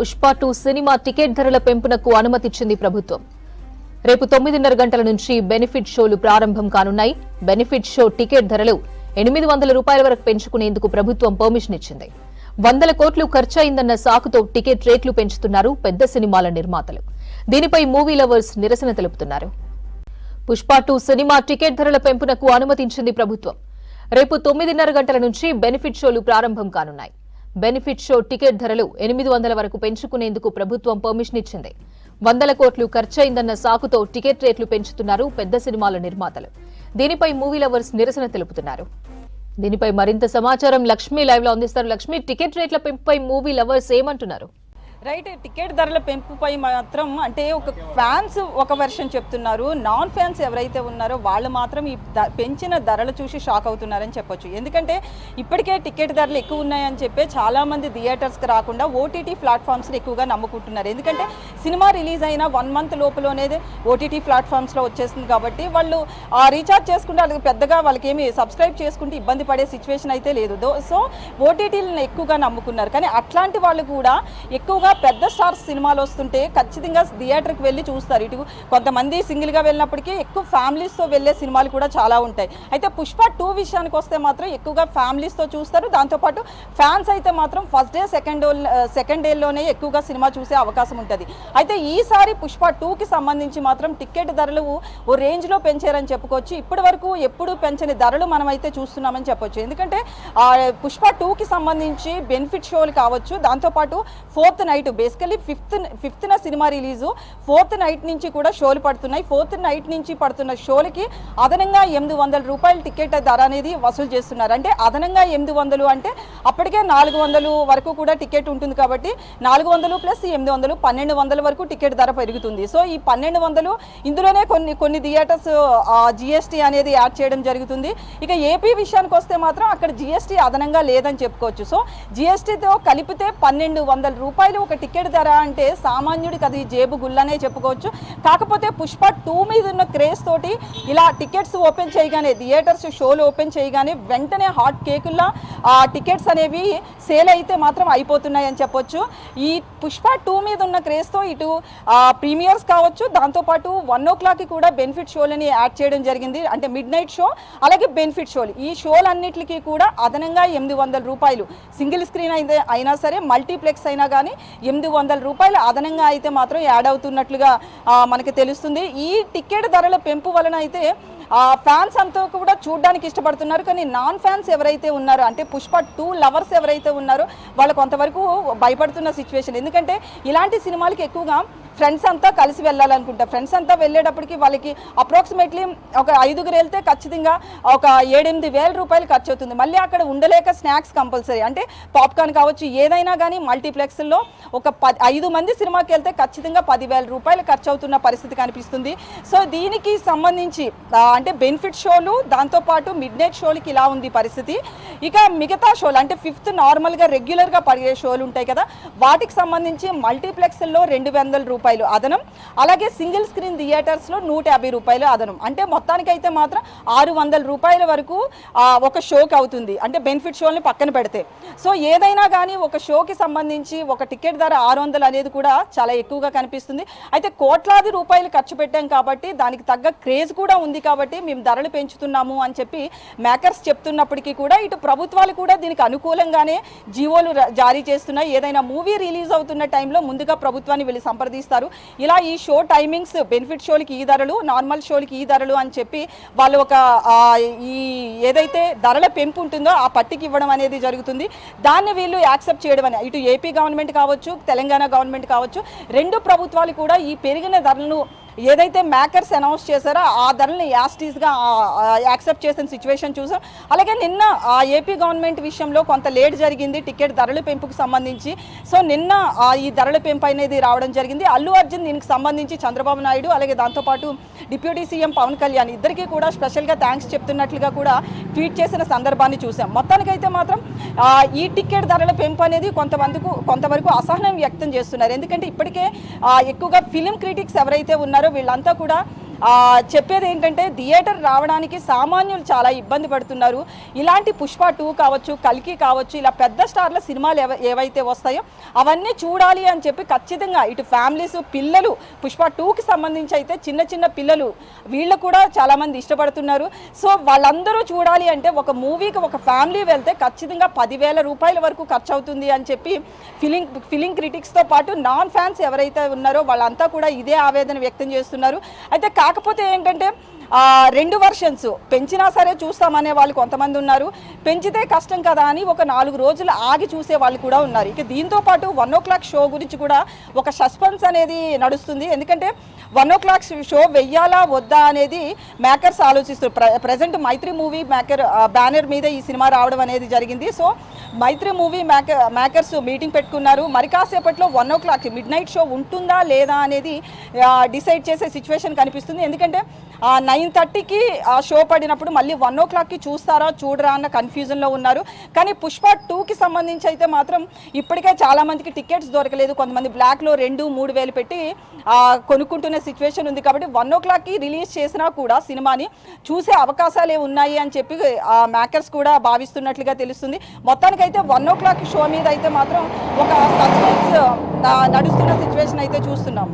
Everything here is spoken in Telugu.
పుష్ప 2 సినిమా టికెట్ ధరల పెంపునకు అనుమతిచ్చింది ప్రభుత్వం. రేపు 9:30 గంటల నుంచి బెనిఫిట్ షోలు ప్రారంభం కానున్నాయి. బెనిఫిట్ షో టికెట్ ధరలు 800 రూపాయల వరకు పెంచుకునేందుకు ప్రభుత్వం పర్మిషన్ ఇచ్చింది. 100 కోట్లు ఖర్చయిందన్న సాకుతో టికెట్ రేట్లు పెంచుతున్నారు పెద్ద సినిమాల నిర్మాతలు. దీనిపై మూవీ లవర్స్ నిరసన తెలుపుతున్నారు. పుష్ప 2 సినిమా టికెట్ ధరల పెంపునకు అనుమతించింది ప్రభుత్వం. రేపు 9:30 గంటల నుంచి బెనిఫిట్ షోలు ప్రారంభం కానున్నాయి. బెనిఫిట్ షో టికెట్ ధరలు 800 వరకు పెంచుకునేందుకు ప్రభుత్వం పర్మిషన్ ఇచ్చింది. 100 కోట్లు ఖర్చయిందన్న సాకుతో టికెట్ రేట్లు పెంచుతున్నారు పెద్ద సినిమాల నిర్మాతలు. దీనిపై మూవీ లవర్స్ నిరసన తెలుపుతున్నారు. దీనిపై మరింత సమాచారం లక్ష్మి లైవ్ లో అందిస్తారు. లక్ష్మి, టికెట్ రేట్ల పెంపుపై మూవీ లవర్స్ ఏమంటున్నారు? రైట్, టికెట్ ధరల పెంపుపై మాత్రం అంటే ఒక ఫ్యాన్స్ ఒక వెర్షన్ చెప్తున్నారు. నాన్ ఫ్యాన్స్ ఎవరైతే ఉన్నారో వాళ్ళు మాత్రం ఈ పెంచిన ధరలు చూసి షాక్ అవుతున్నారని చెప్పొచ్చు. ఎందుకంటే ఇప్పటికే టికెట్ ధరలు ఎక్కువ ఉన్నాయని చెప్పి చాలామంది థియేటర్స్కి రాకుండా ఓటీటీ ప్లాట్ఫామ్స్ని ఎక్కువగా నమ్ముకుంటున్నారు. ఎందుకంటే సినిమా రిలీజ్ అయిన 1 మంత్ లోపలనే ఓటీటీ ప్లాట్ఫామ్స్లో వచ్చేస్తుంది కాబట్టి వాళ్ళు రీఛార్జ్ చేసుకుంటే వాళ్ళకి పెద్దగా వాళ్ళకి ఏమి సబ్స్క్రైబ్ చేసుకుంటే ఇబ్బంది పడే సిచ్యువేషన్ అయితే లేదు. సో ఓటీటీలను ఎక్కువగా నమ్ముకున్నారు. కానీ అట్లాంటి వాళ్ళు కూడా ఎక్కువగా పెద్ద స్టార్స్ సినిమాలు వస్తుంటే ఖచ్చితంగా థియేటర్కి వెళ్ళి చూస్తారు. ఇటు కొంతమంది సింగిల్గా వెళ్ళినప్పటికీ ఎక్కువ ఫ్యామిలీస్తో వెళ్ళే సినిమాలు కూడా చాలా ఉంటాయి. అయితే పుష్ప 2 విషయానికి వస్తే మాత్రం ఎక్కువగా ఫ్యామిలీస్తో చూస్తారు. దాంతోపాటు ఫ్యాన్స్ అయితే మాత్రం ఫస్ట్ డే సెకండ్ డేలోనే ఎక్కువగా సినిమా చూసే అవకాశం ఉంటుంది. అయితే ఈసారి పుష్ప 2కి సంబంధించి మాత్రం టికెట్ ధరలు ఓ రేంజ్లో పెంచారని చెప్పుకోవచ్చు. ఇప్పటి వరకు ఎప్పుడు పెంచని ధరలు మనమైతే చూస్తున్నామని చెప్పొచ్చు. ఎందుకంటే పుష్ప 2కి సంబంధించి బెనిఫిట్ షోలు కావచ్చు, దాంతోపాటు 4th నైట్ బేసికలీ ఫిఫ్త్న సినిమా రిలీజు 4th నైట్ నుంచి కూడా షోలు పడుతున్నాయి. 4th నైట్ నుంచి పడుతున్న షోలకి అదనంగా 800 రూపాయల టికెట్ ధర అనేది వసూలు చేస్తున్నారు. అంటే అదనంగా 800 అంటే అప్పటికే 400 వరకు కూడా టికెట్ ఉంటుంది కాబట్టి 400 ప్లస్ 800 1200 వరకు టికెట్ ధర పెరుగుతుంది. సో ఈ 1200 ఇందులోనే కొన్ని థియేటర్స్ జిఎస్టీ అనేది యాడ్ చేయడం జరుగుతుంది. ఇక ఏపీ విషయానికి వస్తే మాత్రం అక్కడ జిఎస్టీ అదనంగా లేదని చెప్పుకోవచ్చు. సో జిఎస్టీతో కలిపితే 1200 రూపాయలు ఒక టికెట్ ధర అంటే సామాన్యుడికి అది జేబు గుల్లనే చెప్పుకోవచ్చు. కాకపోతే పుష్ప 2 మీద ఉన్న క్రేజ్ తోటి ఇలా టికెట్స్ ఓపెన్ చేయగానే థియేటర్స్ షోలు ఓపెన్ చేయగానే వెంటనే హాట్ కేకుల్లా టికెట్స్ అనేవి సేల్ అయితే మాత్రం అయిపోతున్నాయి అని చెప్పొచ్చు. ఈ పుష్ప 2 మీద ఉన్న క్రేజ్తో ఇటు ప్రీమియర్స్ కావచ్చు, దాంతోపాటు 1 o'clock కూడా బెనిఫిట్ షోలని యాడ్ చేయడం జరిగింది. అంటే మిడ్ నైట్ షో అలాగే బెనిఫిట్ షోలు, ఈ షోలన్నిటికీ కూడా అదనంగా 800 రూపాయలు సింగిల్ స్క్రీన్ అయితే అయినా సరే మల్టీప్లెక్స్ అయినా కానీ 800 రూపాయలు అదనంగా అయితే మాత్రం యాడ్ అవుతున్నట్లుగా మనకి తెలుస్తుంది. ఈ టికెట్ ధరల పెంపు వలన అయితే ఫ్యాన్స్ అంతా కూడా చూడడానికి ఇష్టపడుతున్నారు. కానీ నాన్ ఫ్యాన్స్ ఎవరైతే ఉన్నారో అంటే పుష్ప 2 లవర్స్ ఎవరైతే ఉన్నారో వాళ్ళు కొంతవరకు భయపడుతున్న సిచ్యువేషన్. ఎందుకంటే ఇలాంటి సినిమాలకి ఎక్కువగా ఫ్రెండ్స్ అంతా కలిసి వెళ్ళాలనుకుంటా. ఫ్రెండ్స్ అంతా వెళ్ళేటప్పటికి వాళ్ళకి అప్రాక్సిమేట్లీ ఒక 5గురు వెళ్తే ఖచ్చితంగా ఒక 7-8 వేల రూపాయలు ఖర్చు అవుతుంది. మళ్ళీ అక్కడ ఉండలేక స్నాక్స్ కంపల్సరీ, అంటే పాప్కార్న్ కావచ్చు ఏదైనా కానీ మల్టీప్లెక్స్లో ఒక 5 మంది సినిమాకి వెళ్తే ఖచ్చితంగా 10,000 రూపాయలు ఖర్చు అవుతున్న పరిస్థితి కనిపిస్తుంది. సో దీనికి సంబంధించి అంటే బెనిఫిట్ షోలు దాంతోపాటు మిడ్ నైట్ షోలకి ఇలా ఉంది పరిస్థితి. ఇక మిగతా షోలు అంటే 5th నార్మల్గా రెగ్యులర్గా పడే షోలు ఉంటాయి కదా, వాటికి సంబంధించి మల్టీప్లెక్స్లో 200 రూపాయలు అదనం, అలాగే సింగిల్ స్క్రీన్ థియేటర్స్లో 150 రూపాయలు అదనం. అంటే మొత్తానికైతే మాత్రం 600 రూపాయల వరకు ఒక షోకి అవుతుంది, అంటే బెనిఫిట్ షోని పక్కన పెడితే. సో ఏదైనా కానీ ఒక షోకి సంబంధించి ఒక టికెట్ ధర 600 అనేది కూడా చాలా ఎక్కువగా కనిపిస్తుంది. అయితే కోట్లాది రూపాయలు ఖర్చు పెట్టాం కాబట్టి దానికి తగ్గ క్రేజ్ కూడా ఉంది కాబట్టి మేము ధరలు పెంచుతున్నాము అని చెప్పి మేకర్స్ చెప్తున్నప్పటికీ కూడా ఇటు ప్రభుత్వాలు కూడా దీనికి అనుకూలంగానే జీవోలు జారీ చేస్తున్నాయి. ఏదైనా మూవీ రిలీజ్ అవుతున్న టైంలో ముందుగా ప్రభుత్వాన్ని వెళ్ళి సంప్రదిస్తారు. ఇలా ఈ షో టైమింగ్స్ బెనిఫిట్ షోలకి ఈ ధరలు, నార్మల్ షోలకి ఈ ధరలు అని చెప్పి వాళ్ళు ఒక ఈ ఏదైతే ధరల పెంపు ఉంటుందో ఆ పట్టికి ఇవ్వడం అనేది జరుగుతుంది. దాన్ని వీళ్ళు యాక్సెప్ట్ చేయడం అని ఇటు ఏపీ గవర్నమెంట్ కావచ్చు, తెలంగాణ గవర్నమెంట్ కావచ్చు, 2 ప్రభుత్వాలు కూడా ఈ పెరిగిన ధరలను ఏదైతే మేకర్స్ అనౌన్స్ చేశారో ఆ ధరల్ని యాస్టీస్గా యాక్సెప్ట్ చేసిన సిచ్యువేషన్ చూసాం. అలాగే నిన్న ఏపీ గవర్నమెంట్ విషయంలో కొంత లేట్ జరిగింది టికెట్ ధరల పెంపుకు సంబంధించి. సో నిన్న ఈ ధరల పెంపు అనేది రావడం జరిగింది. అల్లు అర్జున్ దీనికి సంబంధించి చంద్రబాబు నాయుడు అలాగే దాంతోపాటు డిప్యూటీ సీఎం పవన్ కళ్యాణ్ ఇద్దరికీ కూడా స్పెషల్గా థ్యాంక్స్ చెప్తున్నట్లుగా కూడా ట్వీట్ చేసిన సందర్భాన్ని చూసాం. మొత్తానికైతే మాత్రం ఈ టికెట్ ధరల పెంపు అనేది కొంతవరకు అసహనం వ్యక్తం చేస్తున్నారు. ఎందుకంటే ఇప్పటికే ఎక్కువగా ఫిలిం క్రిటిక్స్ ఎవరైతే ఉన్నారో వీళ్ళంతా కూడా చెప్పేది ఏంటంటే థియేటర్ రావడానికి సామాన్యులు చాలా ఇబ్బంది పడుతున్నారు. ఇలాంటి పుష్ప 2 కావచ్చు, కల్కి కావచ్చు, ఇలా పెద్ద స్టార్ల సినిమాలు ఏవైతే వస్తాయో అవన్నీ చూడాలి అని చెప్పి ఖచ్చితంగా ఇటు ఫ్యామిలీస్, పిల్లలు పుష్ప 2కి సంబంధించి అయితే చిన్న చిన్న పిల్లలు వీళ్ళు కూడా చాలామంది ఇష్టపడుతున్నారు. సో వాళ్ళందరూ చూడాలి అంటే ఒక మూవీకి ఒక ఫ్యామిలీ వెళ్తే ఖచ్చితంగా 10,000 రూపాయల వరకు ఖర్చు అవుతుంది అని చెప్పి ఫిలిం క్రిటిక్స్తో పాటు నాన్ ఫ్యాన్స్ ఎవరైతే ఉన్నారో వాళ్ళంతా కూడా ఇదే ఆవేదన వ్యక్తం చేస్తున్నారు. అయితే కాకపోతే ఏంటంటే 2 వర్షన్స్ పెంచినా సరే చూస్తామనే వాళ్ళు కొంతమంది ఉన్నారు. పెంచితే కష్టం కదా అని ఒక 4 రోజులు ఆగి చూసే వాళ్ళు కూడా ఉన్నారు. ఇక దీంతో పాటు 1 o'clock షో గురించి కూడా ఒక సస్పెన్స్ అనేది నడుస్తుంది. ఎందుకంటే 1 o'clock షో వెయ్యాలా వద్దా అనేది మేకర్స్ ఆలోచిస్తారు. ప్రజెంట్ మైత్రి మూవీ బ్యానర్ మీద ఈ సినిమా రావడం అనేది జరిగింది. సో మైత్రి మూవీ మేకర్స్ మీటింగ్ పెట్టుకున్నారు. మరి కాసేపట్లో 1 o'clock మిడ్నైట్ షో ఉంటుందా లేదా అనేది డిసైడ్ చేసే సిచ్యువేషన్ కనిపిస్తుంది. ఎందుకంటే 9:30కి ఆ షో పడినప్పుడు మళ్ళీ 1 o'clockకి చూస్తారా చూడరా అన్న కన్ఫ్యూజన్లో ఉన్నారు. కానీ పుష్ప 2కి సంబంధించి అయితే మాత్రం ఇప్పటికే చాలామందికి టికెట్స్ దొరకలేదు. కొంతమంది బ్లాక్లో 2-3 వేలు పెట్టి కొనుక్కుంటున్న సిచ్యువేషన్ ఉంది. కాబట్టి 1 o'clockకి రిలీజ్ చేసినా కూడా సినిమాని చూసే అవకాశాలే ఉన్నాయి అని చెప్పి మేకర్స్ కూడా భావిస్తున్నట్లుగా తెలుస్తుంది. మొత్తానికైతే 1 o'clock షో మీద అయితే మాత్రం ఒక సస్పెన్స్ నడుస్తున్న సిచ్యువేషన్ అయితే చూస్తున్నాం.